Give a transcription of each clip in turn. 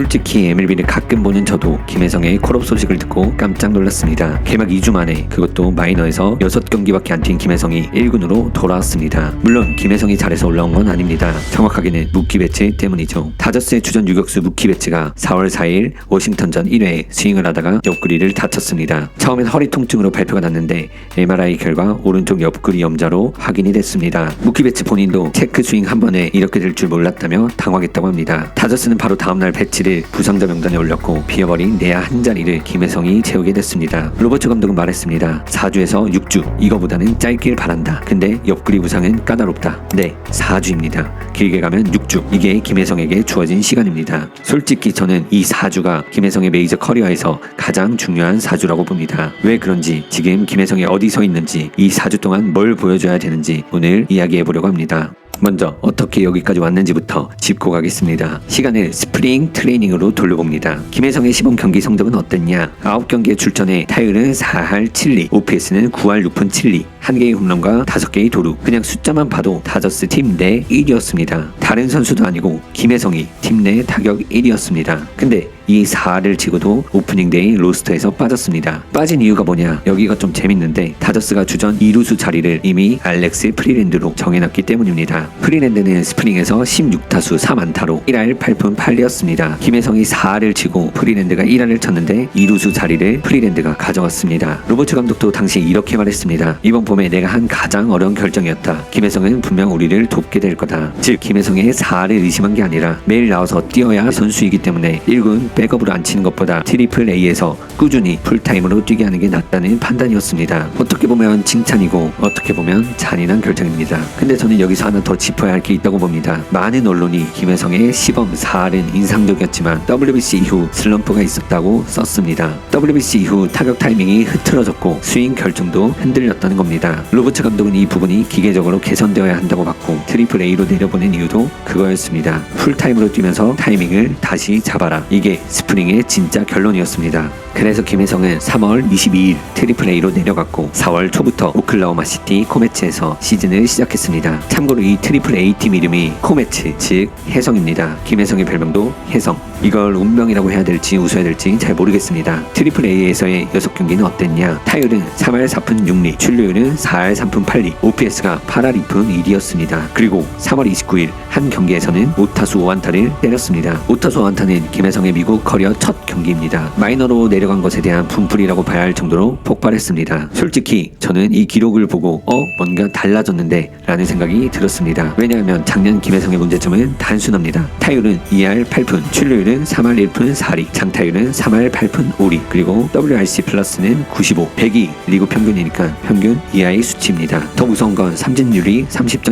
솔직히 MLB를 가끔 보는 저도 김혜성의 콜업 소식을 듣고 깜짝 놀랐습니다. 개막 2주 만에 그것도 마이너에서 6경기밖에 안 뛴 김혜성이 1군으로 돌아왔습니다. 물론 김혜성이 잘해서 올라온 건 아닙니다. 정확하게는 무키 배츠 때문이죠. 다저스의 주전 유격수 무키 배츠가 4월 4일 워싱턴전 1회에 스윙을 하다가 옆구리를 다쳤습니다. 처음엔 허리 통증으로 발표가 났는데 MRI 결과 오른쪽 옆구리 염좌로 확인이 됐습니다. 무키 배츠 본인도 체크 스윙 한 번에 이렇게 될 줄 몰랐다며 당황했다고 합니다. 다저스는 바로 다음날 배츠를 부상자 명단에 올렸고 비어버린 내야 한 자리를 김혜성이 채우게 됐습니다. 로버츠 감독은 말했습니다. 4주에서 6주 이거보다는 짧길 바란다. 근데 옆구리 부상은 까다롭다. 네, 4주입니다. 길게 가면 6주. 이게 김혜성에게 주어진 시간입니다. 솔직히 저는 이 4주가 김혜성의 메이저 커리어에서 가장 중요한 4주라고 봅니다. 왜 그런지, 지금 김혜성이 어디 서 있는지, 이 4주 동안 뭘 보여줘야 되는지 오늘 이야기해보려고 합니다. 먼저 어떻게 여기까지 왔는지부터 짚고 가겠습니다. 시간을 스프링 트레이닝으로 돌려봅니다. 김혜성의 시범 경기 성적은 어땠냐? 9경기에 출전해 타율은 4할 7리, OPS는 9할 6푼 7리, 1개의 홈런과 5개의 도루. 그냥 숫자만 봐도 다저스 팀 내 1위였습니다. 다른 선수도 아니고 김혜성이 팀 내 타격 1위였습니다. 근데 이 4를 치고도 오프닝데이 로스터에서 빠졌습니다. 빠진 이유가 뭐냐? 여기가 좀 재밌는데 다저스가 주전 2루수 자리를 이미 알렉스 프리랜드로 정해놨기 때문입니다. 프리랜드는 스프링에서 16타수 3안타로 1할 8푼 8리였습니다. 김혜성이 4를 치고 프리랜드가 1할을 쳤는데 2루수 자리를 프리랜드가 가져왔습니다. 로버츠 감독도 당시 이렇게 말했습니다. 이번 봄에 내가 한 가장 어려운 결정이었다. 김혜성은 분명 우리를 돕게 될 거다. 즉 김혜성의 4를 의심한 게 아니라 매일 나와서 뛰어야 선수이기 때문에 1군 백업으로 안 치는 것보다 트리플 A에서 꾸준히 풀타임으로 뛰게 하는 게 낫다는 판단이었습니다. 어떻게 보면 칭찬이고 어떻게 보면 잔인한 결정입니다. 근데 저는 여기서 하나 더 짚어야 할 게 있다고 봅니다. 많은 언론이 김혜성의 시범 4할은 인상적이었지만 WBC 이후 슬럼프가 있었다고 썼습니다. WBC 이후 타격 타이밍이 흐트러졌고 스윙 결정도 흔들렸다는 겁니다. 로버츠 감독은 이 부분이 기계적으로 개선되어야 한다고 봤고 트리플 A로 내려보낸 이유도 그거였습니다. 풀타임으로 뛰면서 타이밍을 다시 잡아라. 이게 스프링의 진짜 결론이었습니다. 그래서 김혜성은 3월 22일 트리플 A로 내려갔고 4월 초부터 오클라호마 시티 코메츠에서 시즌을 시작했습니다. 참고로 이 트리플 A 팀 이름이 코메츠, 즉 혜성입니다. 김혜성의 별명도 혜성. 이걸 운명이라고 해야 될지 웃어야 될지 잘 모르겠습니다. 트리플 A에서의 6경기는 어땠냐? 타율은 3할 4푼 6리, 출루율은 4할 3푼 8리, OPS가 8할 2푼 1리였습니다. 그리고 3월 29일 한 경기에서는 5타수 5안타를 때렸습니다. 5타수 5안타는 김혜성의 미국 커리어 첫 경기입니다. 마이너로 내려간 것에 대한 분풀이라고 봐야 할 정도로 폭발했습니다. 솔직히 저는 이 기록을 보고 뭔가 달라졌는데 라는 생각이 들었습니다. 왜냐하면 작년 김혜성의 문제점은 단순합니다. 타율은 2할 8푼, 출루율은 3할 1푼 4리, 장타율은 3할 8푼 5리, 그리고 WRC 플러스는 95, 100이 리그 평균이니까 평균 이하의 수치입니다. 더 무서운 건 삼진율이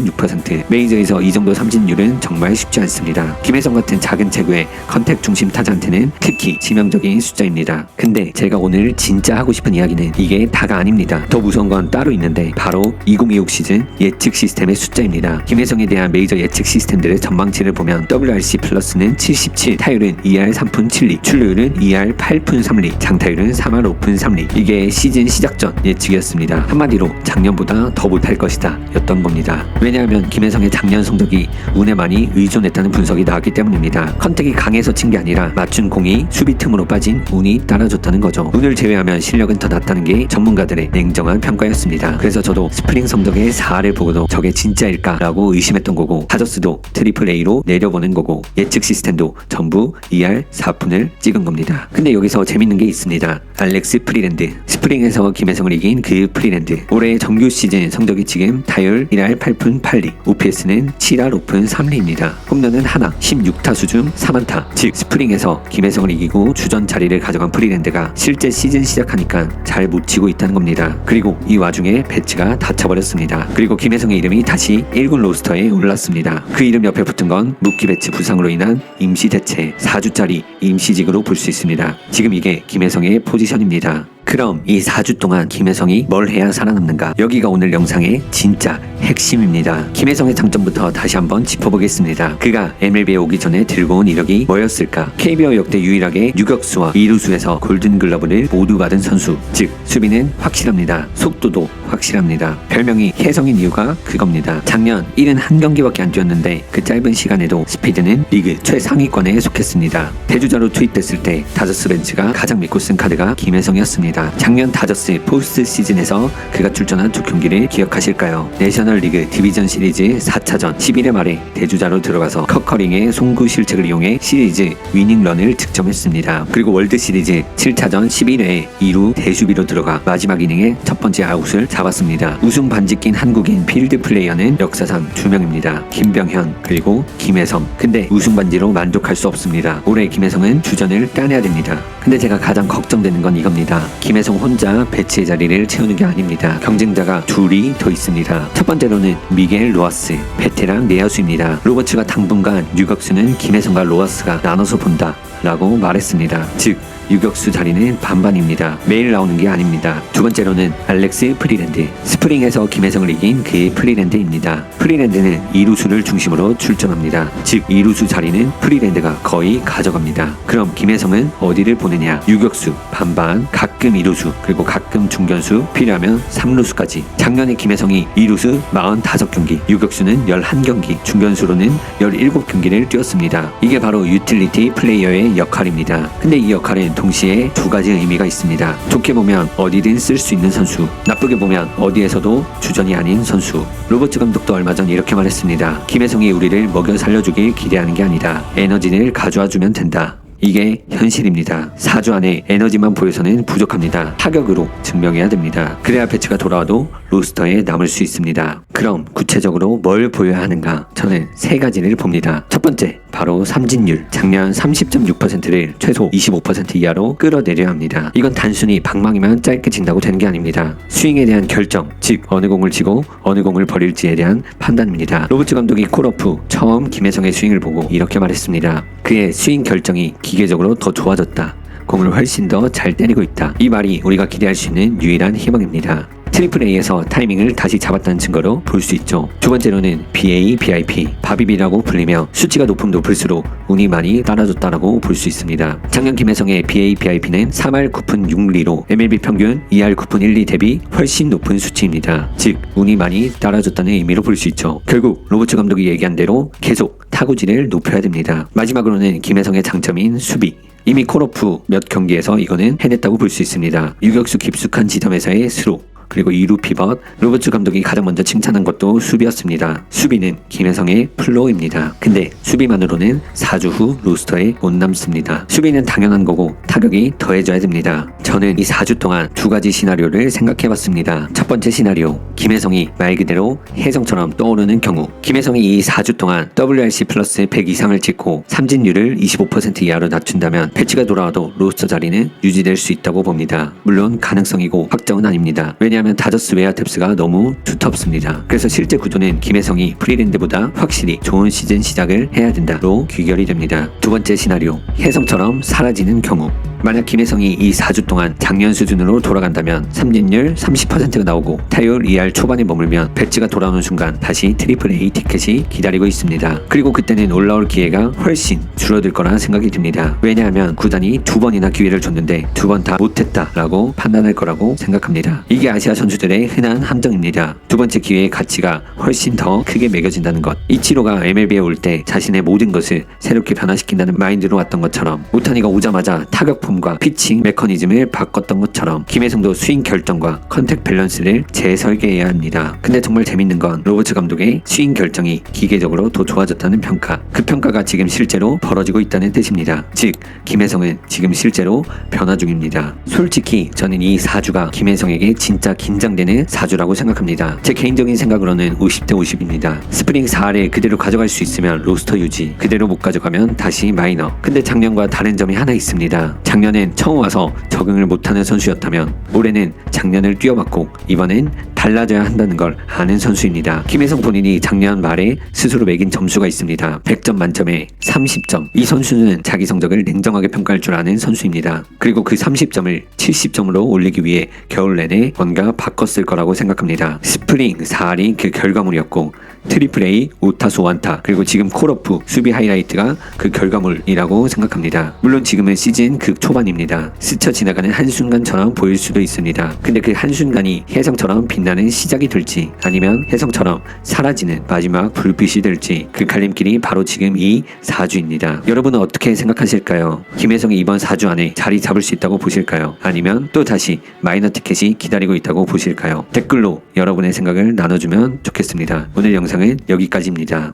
30.6%. 메이저에서 이 정도 삼진율은 정말 쉽지 않습니다. 김혜성 같은 작은 체구의 컨택 중심 타자한테는 특히 치명적인 숫자입니다. 근데 제가 오늘 진짜 하고 싶은 이야기는 이게 다가 아닙니다. 더 무서운 건 따로 있는데 바로 2026 시즌 예측 시스템의 숫자입니다. 김혜성에 대한 메이저 예측 시스템들의 전망치를 보면 WRC 플러스는 77, 타율은 2할 3푼 7리, 출루율은 2할 8푼 3리, 장타율은 3할 5푼 3리. 이게 시즌 시작 전 예측이었습니다. 한마디로 작년보다 더 못할 것이다 였던 겁니다. 왜냐하면 김혜성의 작년 성적이 운에 많이 의존했다는 분석이 나왔기 때문입니다. 컨택이 강해서 친 게 아니라 맞춘 공이 수비 틈으로 빠진 운이 따라줬다는 거죠. 운을 제외하면 실력은 더 낫다는 게 전문가들의 냉정한 평가였습니다. 그래서 저도 스프링 성적의 4를 보고도 저게 진짜일까 라고 의심했던 거고, 다저스도 트리플 A로 내려보는 거고, 예측 시스템도 전부 2할 4푼을 찍은 겁니다. 근데 여기서 재밌는 게 있습니다. 알렉스 프리랜드, 스프링에서 김혜성을 이긴 그 프리랜드. 올해 정규 시즌 성적이 지금 타율 1할 8푼 8리, OPS는 7할 5푼 3리입니다. 홈런은 하나, 16타수 중 3안타. 즉 스프링에서 김혜성을 이기고 주전 자리를 가져간 프리랜드가 실제 시즌 시작하니까 잘 못 치고 있다는 겁니다. 그리고 이 와중에 배츠가 다쳐버렸습니다. 그리고 김혜성의 이름이 다시 1군 로스터에 올랐습니다. 그 이름 옆에 붙은 건 무키 배츠 부상으로 인한 임시 대체, 4주짜리 임시직으로 볼 수 있습니다. 지금 이게 김혜성의 포지션입니다. 그럼 이 4주 동안 김혜성이 뭘 해야 살아남는가? 여기가 오늘 영상의 진짜 핵심입니다. 김혜성의 장점부터 다시 한번 짚어보겠습니다. 그가 MLB에 오기 전에 들고 온 이력이 뭐였을까? KBO 역대 유일하게 유격수와 이루수에서 골든글러브를 모두 받은 선수, 즉 수비는 확실합니다. 속도도 확실합니다. 별명이 혜성인 이유가 그겁니다. 작년 71경기밖에 안 뛰었는데 그 짧은 시간에도 스피드는 리그 최상위권에 속했습니다. 대주자로 투입됐을 때 다저스 벤치가 가장 믿고 쓴 카드가 김혜성이었습니다. 작년 다저스 포스트 시즌에서 그가 출전한 두 경기를 기억하실까요? 내셔널리그 디비전 시리즈 4차전 11회 말에 대주자로 들어가서 커커링의 송구 실책을 이용해 시리즈 위닝런을 득점했습니다. 그리고 월드 시리즈 7차전 11회에 2루 대수비로 들어가 마지막 이닝에 첫 번째 아웃을 잡았습니다. 우승 반지 낀 한국인 필드 플레이어는 역사상 2명입니다. 김병현 그리고 김혜성. 근데 우승 반지로 만족할 수 없습니다. 올해 김혜성은 주전을 따내야 됩니다. 근데 제가 가장 걱정되는 건 이겁니다. 김혜성 혼자 배치의 자리를 채우는 게 아닙니다. 경쟁자가 둘이 더 있습니다. 첫 번째로는 미겔 로하스, 베테랑 내야수입니다. 로버츠가 당분간 유격수는 김혜성과 로하스가 나눠서 본다 라고 말했습니다. 즉 유격수 자리는 반반입니다. 매일 나오는 게 아닙니다. 두 번째로는 알렉스 프리랜드. 스프링에서 김혜성을 이긴 그의 프리랜드입니다. 프리랜드는 이루수를 중심으로 출전합니다. 즉 이루수 자리는 프리랜드가 거의 가져갑니다. 그럼 김혜성은 어디를 보느냐? 유격수 반반, 가끔 이루수, 그리고 가끔 중견수, 필요하면 3루수까지. 작년에 김혜성이 이루수 45경기, 유격수는 11경기, 중견수로는 17경기를 뛰었습니다. 이게 바로 유틸리티 플레이어의 역할입니다. 근데 이 역할은 동시에 두 가지 의미가 있습니다. 좋게 보면 어디든 쓸 수 있는 선수, 나쁘게 보면 어디에서도 주전이 아닌 선수. 로버츠 감독도 얼마 전 이렇게 말했습니다. 김혜성이 우리를 먹여 살려주길 기대하는 게 아니다. 에너지를 가져와주면 된다. 이게 현실입니다. 4주 안에 에너지만 보여서는 부족합니다. 타격으로 증명해야 됩니다. 그래야 배치가 돌아와도 로스터에 남을 수 있습니다. 그럼 구체적으로 뭘 보여야 하는가? 저는 세 가지를 봅니다. 첫 번째, 바로 삼진율. 작년 30.6%를 최소 25% 이하로 끌어내려야 합니다. 이건 단순히 방망이만 짧게 친다고 되는 게 아닙니다. 스윙에 대한 결정, 즉 어느 공을 치고 어느 공을 버릴지에 대한 판단입니다. 로버츠 감독이 콜오프 처음 김혜성의 스윙을 보고 이렇게 말했습니다. 그의 스윙 결정이 기계적으로 더 좋아졌다. 공을 훨씬 더 잘 때리고 있다. 이 말이 우리가 기대할 수 있는 유일한 희망입니다. 트리플 A에서 타이밍을 다시 잡았다는 증거로 볼 수 있죠. 두 번째로는 BA, BIP, 바비비라고 불리며 수치가 높으면 높을수록 운이 많이 따라줬다라고 볼 수 있습니다. 작년 김혜성의 BA, BIP는 3할 9푼 6리로 MLB 평균 2할 9푼 1리 대비 훨씬 높은 수치입니다. 즉 운이 많이 따라줬다는 의미로 볼 수 있죠. 결국 로버츠 감독이 얘기한 대로 계속 타구질을 높여야 됩니다. 마지막으로는 김혜성의 장점인 수비. 이미 콜오프 몇 경기에서 이거는 해냈다고 볼 수 있습니다. 유격수 깊숙한 지점에서의 스로, 그리고 2루 피벗. 로버츠 감독이 가장 먼저 칭찬한 것도 수비였습니다. 수비는 김혜성의 플로우입니다. 근데 수비만으로는 4주 후 로스터에 못 남습니다. 수비는 당연한 거고 타격이 더해져야 됩니다. 저는 이 4주 동안 두 가지 시나리오를 생각해봤습니다. 첫 번째 시나리오, 김혜성이 말 그대로 혜성처럼 떠오르는 경우. 김혜성이 이 4주 동안 WRC 플러스 100 이상을 찍고 삼진율을 25% 이하로 낮춘다면 배치가 돌아와도 로스터 자리는 유지될 수 있다고 봅니다. 물론 가능성이고 확정은 아닙니다. 왜냐하면 다저스 외야 뎁스가 너무 두텁습니다. 그래서 실제 구조는 김혜성이 프리랜드보다 확실히 좋은 시즌 시작을 해야 된다로 귀결이 됩니다. 두 번째 시나리오, 혜성처럼 사라지는 경우. 만약 김혜성이 이 4주 동안 작년 수준으로 돌아간다면 삼진율 30%가 나오고 타율 2할 초반에 머물면 배치가 돌아오는 순간 다시 트리플 A 티켓이 기다리고 있습니다. 그리고 그때는 올라올 기회가 훨씬 줄어들 거라 생각이 듭니다. 왜냐하면 구단이 두 번이나 기회를 줬는데 두 번 다 못했다라고 판단할 거라고 생각합니다. 이게 아시아 선수들의 흔한 함정입니다. 두 번째 기회의 가치가 훨씬 더 크게 매겨진다는 것. 이치로가 MLB에 올 때 자신의 모든 것을 새롭게 변화시킨다는 마인드로 왔던 것처럼, 오타니가 오자마자 타격 폼과 피칭 메커니즘을 바꿨던 것처럼 김혜성도 스윙 결정과 컨택 밸런스를 재설계해야 합니다. 근데 정말 재밌는 건 로버츠 감독의 스윙 결정이 기계적으로 더 좋아졌다는 평가. 그 평가가 지금 실제로 벌어지고 있다는 뜻입니다. 즉 김혜성은 지금 실제로 변화 중입니다. 솔직히 저는 이 4주가 김혜성에게 진짜 긴장되는 4주라고 생각합니다. 제 개인적인 생각으로는 50대 50입니다. 스프링 4할에 그대로 가져갈 수 있으면 로스터 유지, 그대로 못 가져가면 다시 마이너. 근데 작년과 다른 점이 하나 있습니다. 작년 작년엔 처음 와서 적응을 못하는 선수였다면 올해는 작년을 뛰어봤고 이번엔 달라져야 한다는 걸 아는 선수입니다. 김혜성 본인이 작년 말에 스스로 매긴 점수가 있습니다. 100점 만점에 30점. 이 선수는 자기 성적을 냉정하게 평가할 줄 아는 선수입니다. 그리고 그 30점을 70점으로 올리기 위해 겨울 내내 뭔가 바꿨을 거라고 생각합니다. 스프링 4할이 그 결과물이었고 트리플 A, 오타수 완타, 그리고 지금 콜오프 수비 하이라이트가 그 결과물이라고 생각합니다. 물론 지금은 시즌 극 초반입니다. 스쳐 지나가는 한순간처럼 보일 수도 있습니다. 근데 그 한순간이 혜성처럼 빛나는 시작이 될지 아니면 혜성처럼 사라지는 마지막 불빛이 될지 그 갈림길이 바로 지금 이 4주입니다. 여러분은 어떻게 생각하실까요? 김혜성이 이번 4주 안에 자리 잡을 수 있다고 보실까요? 아니면 또 다시 마이너 티켓이 기다리고 있다고 보실까요? 댓글로 여러분의 생각을 나눠주면 좋겠습니다. 오늘 영상은 여기까지입니다.